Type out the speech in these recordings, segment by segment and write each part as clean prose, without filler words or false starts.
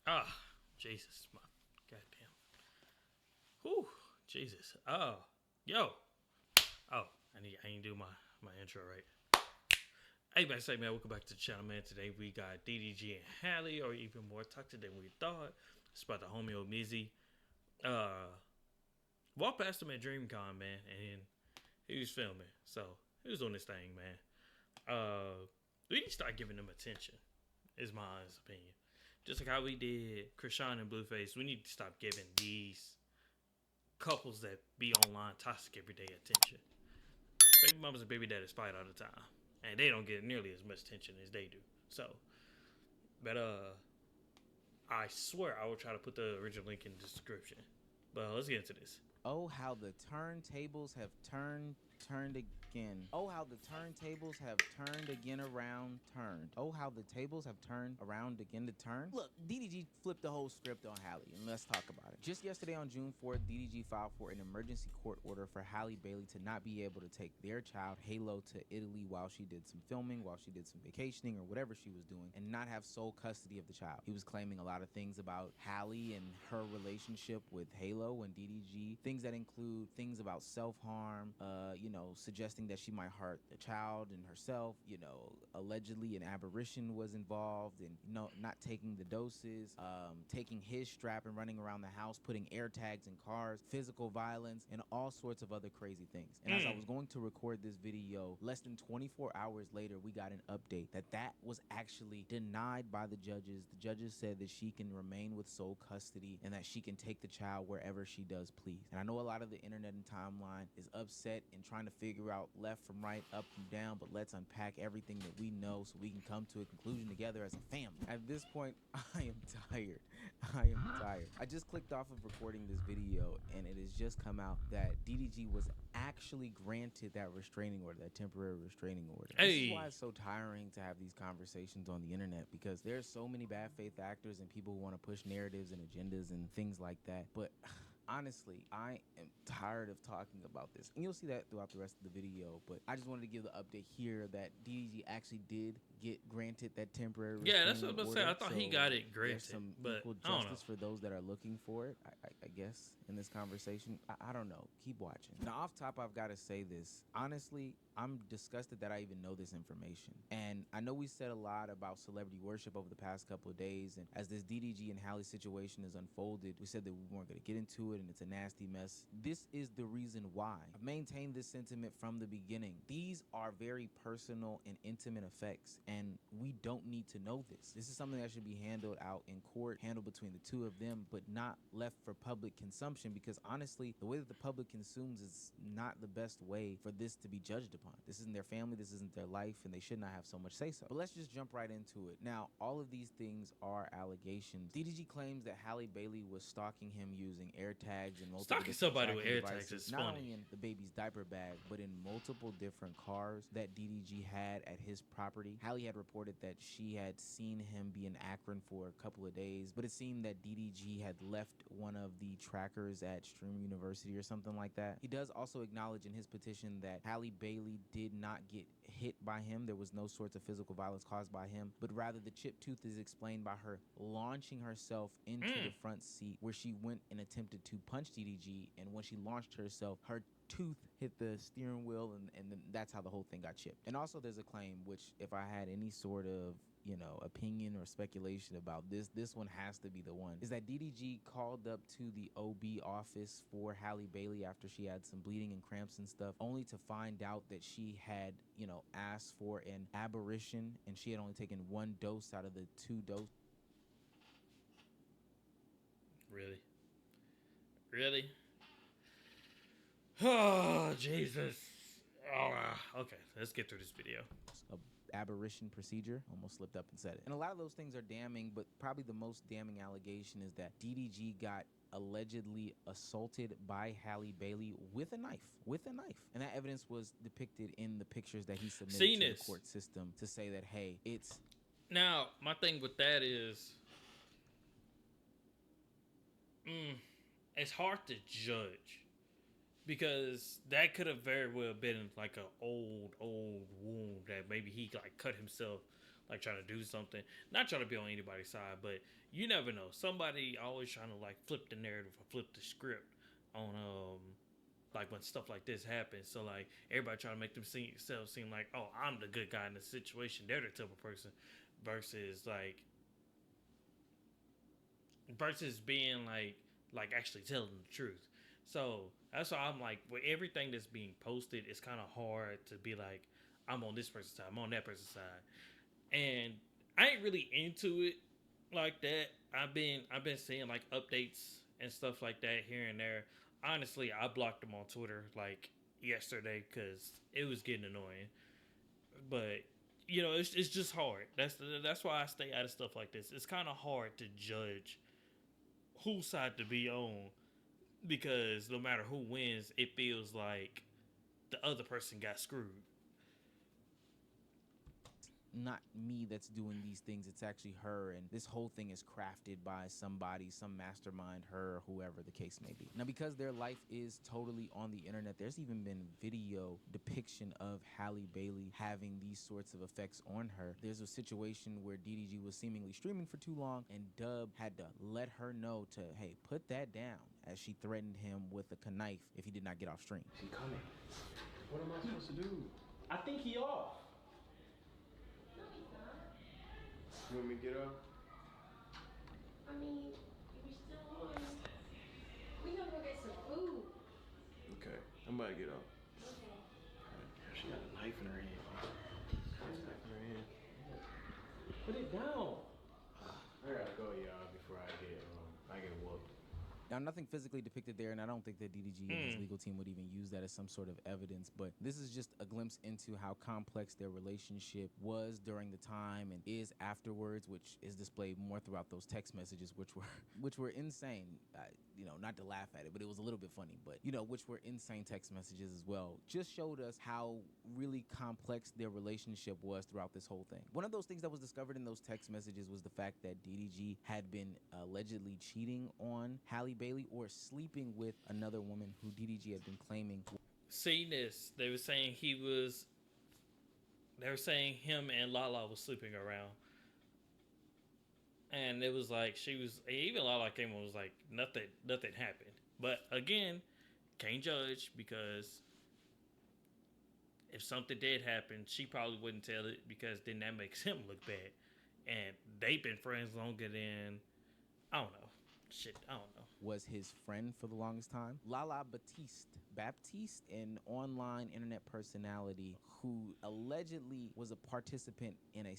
Ah, Jesus, my goddamn. Whew, Jesus. Oh, yo. Oh, I ain't do my intro right. Hey, man, say man, welcome back to the channel, man. Today we got DDG and Halle, or even more toxic than we thought. It's about the homie old Mizzy. Uh, walked past him at DreamCon, man, and he was filming, so he was doing this thing, man. We need to start giving them attention. Is my honest opinion. Just like how we did Krishan and Blueface, we need to stop giving these couples that be online toxic every day attention. Baby mamas and baby daddies fight all the time, and they don't get nearly as much attention as they do. So, but I swear I will try to put the original link in the description. But let's get into this. Oh, how the turntables have turned again. Oh, how the turntables have turned again around, turned. Oh, how the tables have turned around again to turn. Look, DDG flipped the whole script on Halle, and let's talk about it. Just yesterday on June 4th, DDG filed for an emergency court order for Halle Bailey to not be able to take their child, Halo, to Italy while she did some filming, while she did some vacationing, or whatever she was doing, and not have sole custody of the child. He was claiming a lot of things about Halle and her relationship with Halo and DDG, things that include things about self-harm, suggesting that she might hurt the child and herself, allegedly an aberration was involved, and not taking the doses, taking his strap and running around the house, putting air tags in cars, physical violence, and all sorts of other crazy things. And as I was going to record this video, less than 24 hours later, we got an update that was actually denied by the judges. The judges said that she can remain with sole custody and that she can take the child wherever she does please. And I know a lot of the internet and timeline is upset and trying to figure out left from right, up from down, but let's unpack everything that we know so we can come to a conclusion together as a family. At this point, I am tired. I am tired. I just clicked off of recording this video, and it has just come out that DDG was actually granted that restraining order, that temporary restraining order. Hey. This is why it's so tiring to have these conversations on the internet, because there's so many bad faith actors and people who want to push narratives and agendas and things like that. But honestly, I am tired of talking about this, and you'll see that throughout the rest of the video. But I just wanted to give the update here that DDG actually did get granted that temporary Yeah, that's what I was order. about to say. I thought he got it granted, there's some but equal I don't know. justice for those that are looking for it, I guess, in this conversation. I don't know. Keep watching. Now, off top, I've got to say this. Honestly, I'm disgusted that I even know this information. And I know we said a lot about celebrity worship over the past couple of days, and as this DDG and Halle situation is unfolded, we said that we weren't going to get into it, and it's a nasty mess. This is the reason why. I've maintained this sentiment from the beginning. These are very personal and intimate effects, and we don't need to know this. This is something that should be handled out in court, handled between the two of them, but not left for public consumption, because honestly, the way that the public consumes is not the best way for this to be judged upon. This isn't their family, this isn't their life, and they should not have so much say-so. But let's just jump right into it. Now, all of these things are allegations. DDG claims that Halle Bailey was stalking him using air tags and multiple Stalking somebody with tracking air tags devices, is not funny. only in the baby's diaper bag, but in multiple different cars that DDG had at his property. Halle had reported that she had seen him be in Akron for a couple of days, but it seemed that DDG had left one of the trackers at Stream University or something like that. He does also acknowledge in his petition that Halle Bailey did not get hit by him. There was no sorts of physical violence caused by him, but rather the chipped tooth is explained by her launching herself into the front seat, where she went and attempted to punch DDG, and when she launched herself, her tooth hit the steering wheel, and then that's how the whole thing got chipped. And also there's a claim, which if I had any sort of opinion or speculation about this one has to be the one, is that DDG called up to the OB office for Halle Bailey after she had some bleeding and cramps and stuff, only to find out that she had, asked for an aberration, and she had only taken one dose out of the two doses. Really? Really? Oh, Jesus. Okay, let's get through this video. Aberration procedure. Almost slipped up and said it. And a lot of those things are damning, but probably the most damning allegation is that DDG got allegedly assaulted by Halle Bailey with a knife. And that evidence was depicted in the pictures that he submitted to the court system to say that, hey, it's... Now, my thing with that is... it's hard to judge, because that could have very well been like an old wound that maybe he like cut himself like trying to do something. Not trying to be on anybody's side, but you never know. Somebody always trying to like flip the narrative or flip the script on like when stuff like this happens. So like everybody trying to make themselves seem like, oh, I'm the good guy in the situation. They're the type of person versus being like actually telling the truth. So that's why I'm like, with everything that's being posted, it's kind of hard to be like, I'm on this person's side, I'm on that person's side, and I ain't really into it like that. I've been seeing like updates and stuff like that here and there. Honestly, I blocked them on Twitter like yesterday because it was getting annoying. But it's just hard. That's why I stay out of stuff like this. It's kind of hard to judge whose side to be on because no matter who wins, it feels like the other person got screwed. Not me that's doing these things, it's actually her, and this whole thing is crafted by somebody, some mastermind, her, whoever the case may be. Now, because their life is totally on the internet, there's even been video depiction of Halle Bailey having these sorts of effects on her. There's a situation where DDG was seemingly streaming for too long, and Dub had to let her know to, hey, put that down, as she threatened him with a knife if he did not get off stream. She coming. What am I supposed to do? I think he off. You want me to get up? I mean, we're still on. We gotta go get some food. Okay, I'm about to get up. Okay. She got a knife in her hand. Put it down. I gotta go, y'all, before I get whooped. Now, nothing physically depicted there, and I don't think that DDG and his legal team would even use that as some sort of evidence, but this is just a glimpse into how complex their relationship was during the time and is afterwards, which is displayed more throughout those text messages, which were insane. Not to laugh at it, but it was a little bit funny, but, which were insane text messages as well. Just showed us how really complex their relationship was throughout this whole thing. One of those things that was discovered in those text messages was the fact that DDG had been allegedly cheating on Halle Bailey or sleeping with another woman who DDG had been claiming. See this? They were saying him and Lala was sleeping around. And it was like even Lala came and was like, nothing happened. But again, can't judge because if something did happen, she probably wouldn't tell it because then that makes him look bad. And they've been friends longer than, I don't know. Was his friend for the longest time. Lala Baptiste, an online internet personality who allegedly was a participant in a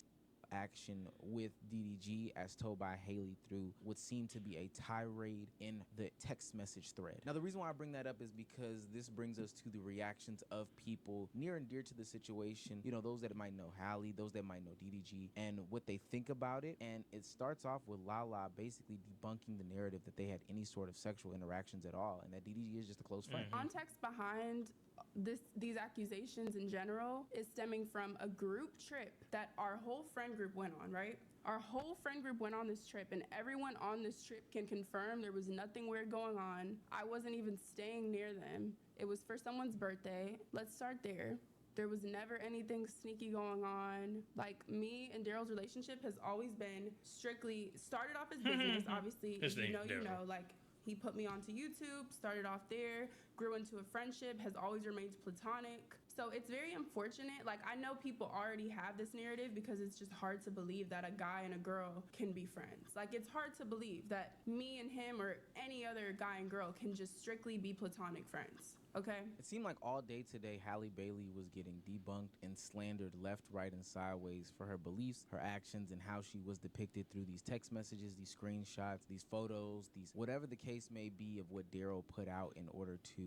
action with DDG, as told by Halle through what seemed to be a tirade in the text message thread. Now, the reason why I bring that up is because this brings us to the reactions of people near and dear to the situation, those that might know Halle, those that might know DDG, and what they think about it. And it starts off with Lala basically debunking the narrative that they had any sort of sexual interactions at all, and that DDG is just a close friend. Context behind these accusations in general is stemming from a group trip that our whole friend group went on, right? Our whole friend group went on this trip, and everyone on this trip can confirm there was nothing weird going on. I wasn't even staying near them. It was for someone's birthday. Let's start there. There was never anything sneaky going on. Like, me and Daryl's relationship has always been strictly started off as business, obviously. His If you name's know, Daryl. like, he put me onto YouTube, started off there, grew into a friendship, has always remained platonic. So it's very unfortunate. Like, I know people already have this narrative because it's just hard to believe that a guy and a girl can be friends. Like, it's hard to believe that me and him or any other guy and girl can just strictly be platonic friends. Okay? It seemed like all day today, Halle Bailey was getting debunked and slandered left, right, and sideways for her beliefs, her actions, and how she was depicted through these text messages, these screenshots, these photos, whatever the case may be of what Daryl put out in order to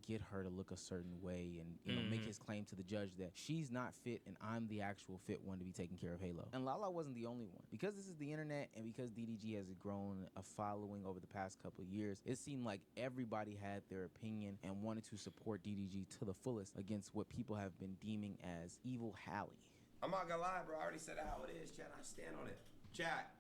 get her to look a certain way and make his claim to the judge that she's not fit and I'm the actual fit one to be taking care of Halo. And Lala wasn't the only one. Because this is the internet and because DDG has grown a following over the past couple of years, it seemed like everybody had their opinion and wanted to support DDG to the fullest against what people have been deeming as evil Halle. I'm not gonna lie, bro. I already said how it is, chat. I stand on it. Chat,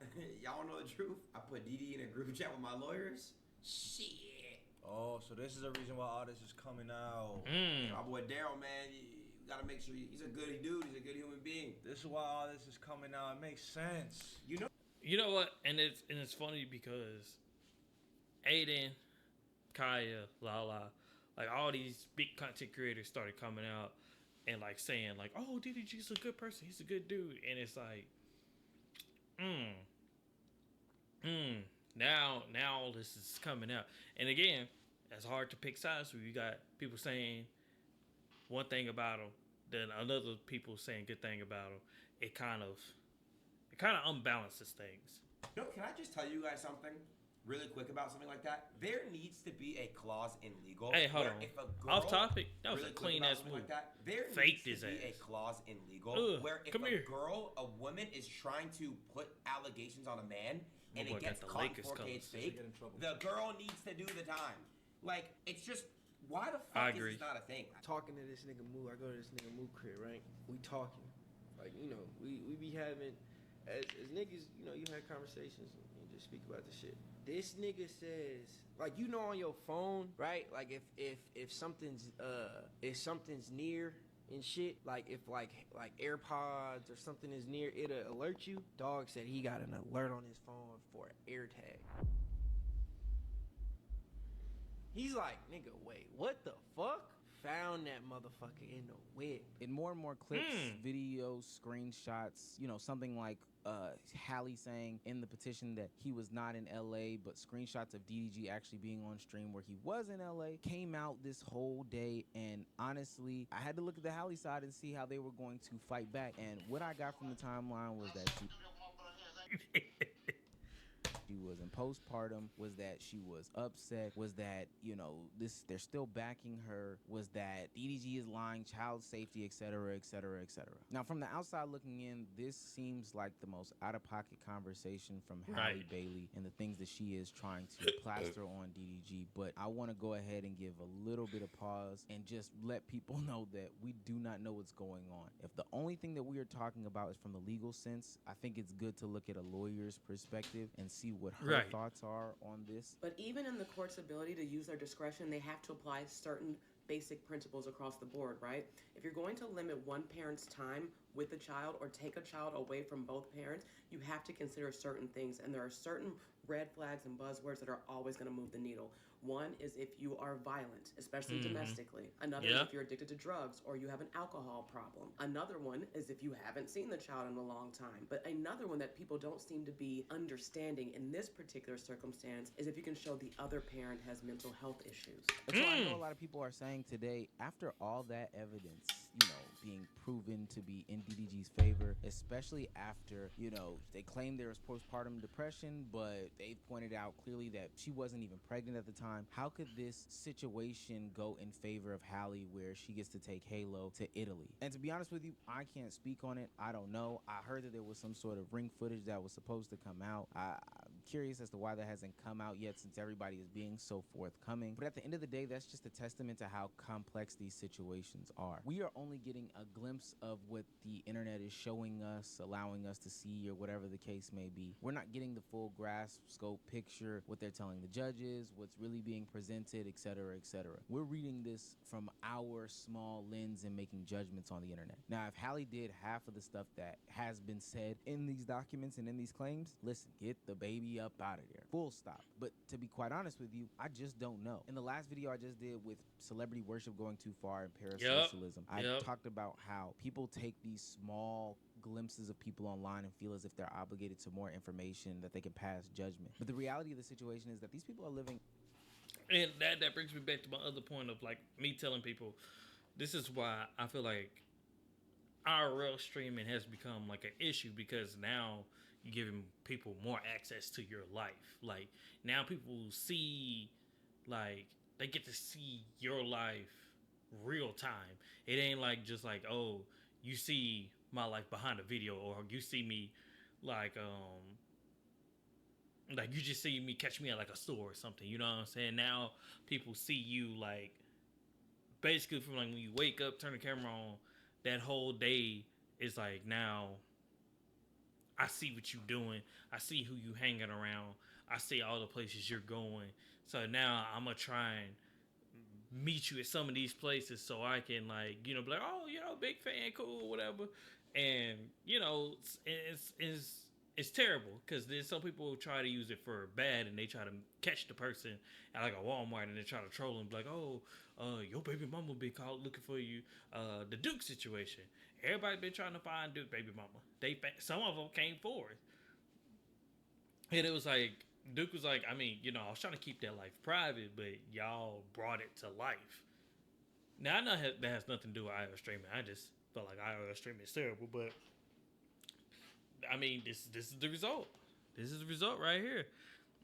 y'all know the truth. I put DD in a group chat with my lawyers. Shit. Oh, so this is the reason why all this is coming out. My boy Daryl, man, you gotta make sure he's a good dude. He's a good human being. This is why all this is coming out. It makes sense. You know what? And it's funny because Aiden, Kaya, Lala, like all these big content creators started coming out and like saying like, "Oh, DDG's a good person. He's a good dude," and it's like, now all this is coming out, and again, it's hard to pick sides. Where you got people saying one thing about him, then another people saying good thing about him. It kind of unbalances things. No, can I just tell you guys something really quick about something like that? There needs to be a clause in legal. Hey, hold where on. If a girl, Off topic. That was really a quick clean about ass something move. like that, there Faked needs his to be ass. a clause in legal Ugh, where if come a here. girl, a woman is trying to put allegations on a man and boy it gets got the caught in Lakers 4K colors. it's fake, Get in trouble. the girl needs to do the time. Like, it's just, why the I fuck agree. is this not a thing? Talking to this nigga Moo, I go to this nigga Moo crib, right? We talking. Like, you know, we be having, as niggas, you know, you had conversations and just speak about the shit. This nigga says, like, you know, on your phone, right? Like, if something's near and shit, like if like AirPods or something is near, it'll alert you. Dog said he got an alert on his phone for an AirTag. He's like, nigga, wait, what the fuck? Found that motherfucker in the whip. In more and more clips, videos, screenshots, you know, something like Halle saying in the petition that he was not in LA, but screenshots of DDG actually being on stream where he was in LA came out this whole day. And honestly, I had to look at the Halle side and see how they were going to fight back. And what I got from the timeline was that she was in postpartum, was that she was upset, was that, you know, they're still backing her, was that DDG is lying, child safety, etc., etc., etc. Now, from the outside looking in, this seems like the most out-of-pocket conversation from Halle Bailey and the things that she is trying to plaster on DDG. But I want to go ahead and give a little bit of pause and just let people know that we do not know what's going on. If the only thing that we are talking about is from the legal sense, I think it's good to look at a lawyer's perspective and see what her thoughts are on this. But even in the court's ability to use their discretion, they have to apply certain basic principles across the board, right? If you're going to limit one parent's time with the child or take a child away from both parents, you have to consider certain things. And there are certain red flags and buzzwords that are always going to move the needle. One is if you are violent, especially domestically. Another is if you're addicted to drugs or you have an alcohol problem. Another one is if you haven't seen the child in a long time. But another one that people don't seem to be understanding in this particular circumstance is if you can show the other parent has mental health issues. So I know a lot of people are saying today, after all that evidence, you know, being proven to be in DDG's favor, especially after, you know, they claimed there was postpartum depression, but they pointed out clearly that she wasn't even pregnant at the time. How could this situation go in favor of Halle where she gets to take Halo to Italy? And to be honest with you, I can't speak on it. I don't know. I heard that there was some sort of ring footage that was supposed to come out. I'm curious as to why that hasn't come out yet, since everybody is being so forthcoming. But at the end of the day, that's just a testament to how complex these situations are. We are only getting a glimpse of what the internet is showing us, allowing us to see, or whatever the case may be. We're not getting the full grasp, scope, picture, what they're telling the judges, what's really being presented, etc., etc. We're reading this from our small lens and making judgments on the internet. Now, if Halle did half of the stuff that has been said in these documents and in these claims, listen, get the baby up out of there. Full stop. But to be quite honest with you, I just don't know. In the last video I just did with celebrity worship going too far and parasocialism, I talked about how people take these small glimpses of people online and feel as if they're obligated to more information that they can pass judgment. But the reality of the situation is that these people are living. And that brings me back to my other point of like me telling people, this is why I feel like IRL streaming has become like an issue, because now you're giving people more access to your life. Like now people see, like they get to see your life real time. It ain't like just like, oh, you see my life behind a video, or you see me like you just see me catch me at like a store or something, you know what I'm saying? Now people see you like basically from like when you wake up, turn the camera on, that whole day is like, now I see what you doing, I see who you hanging around, I see all the places you're going. So now I'm gonna try and meet you at some of these places so I can like, you know, be like, oh, you know, big fan, cool, whatever. And you know, it's terrible because there's some people who try to use it for bad and they try to catch the person at like a Walmart and they try to troll them like, oh, your baby mama been called looking for you. The Duke situation. Everybody been trying to find Duke baby mama. Some of them came forward. And it was like, Duke was like, I mean, you know, I was trying to keep that life private, but y'all brought it to life. Now, I know that has nothing to do with iOS streaming. I just felt like iOS streaming is terrible, but I mean, this is the result. This is the result right here.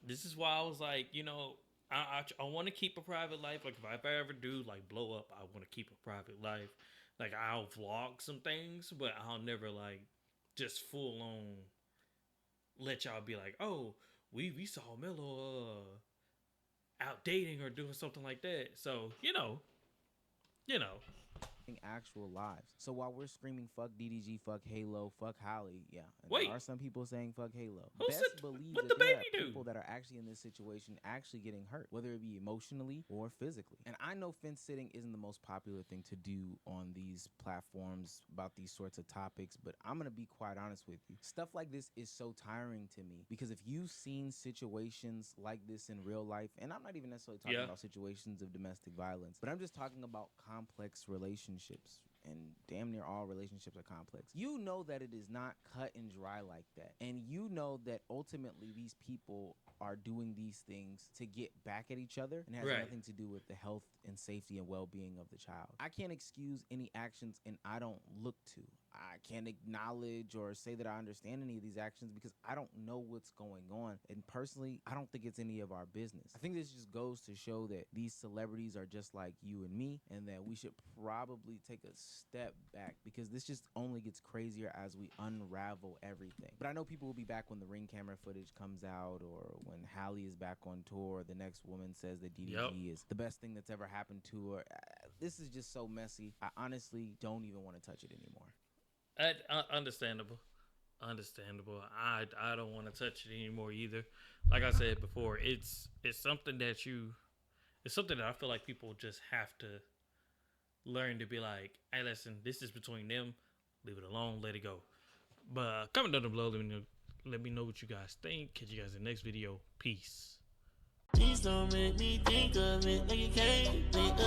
This is why I was like, you know, I want to keep a private life. Like, if I ever do, like, blow up, I want to keep a private life. Like, I'll vlog some things, but I'll never, like, just full on let y'all be like, oh, we saw Mello out dating or doing something like that. So, you know. Actual lives. So while we're screaming fuck DDG, fuck Halo, fuck Halle, yeah, and Wait. there are some people saying fuck Halo. Who Best said- believe what that the there are baby do? people that are actually in this situation actually getting hurt, whether it be emotionally or physically. And I know fence sitting isn't the most popular thing to do on these platforms about these sorts of topics, but I'm gonna be quite honest with you. Stuff like this is so tiring to me because if you've seen situations like this in real life, and I'm not even necessarily talking about situations of domestic violence, but I'm just talking about complex relationships. And damn near all relationships are complex. You know that it is not cut and dry like that. And you know that ultimately these people are doing these things to get back at each other and has nothing to do with the health and safety and well-being of the child. I can't excuse any actions and I don't look to. I can't acknowledge or say that I understand any of these actions because I don't know what's going on. And personally, I don't think it's any of our business. I think this just goes to show that these celebrities are just like you and me and that we should probably take a step back because this just only gets crazier as we unravel everything. But I know people will be back when the Ring camera footage comes out or when Halle is back on tour. The next woman says that DDG is the best thing that's ever happened to her. This is just so messy. I honestly don't even want to touch it anymore. Understandable. I don't want to touch it anymore either. Like I said before, it's something that I feel like people just have to learn to be like, hey, listen, this is between them. Leave it alone. Let it go. But comment down below. Let me know what you guys think. Catch you guys in the next video. Peace. Please don't make me think of it like you can't think of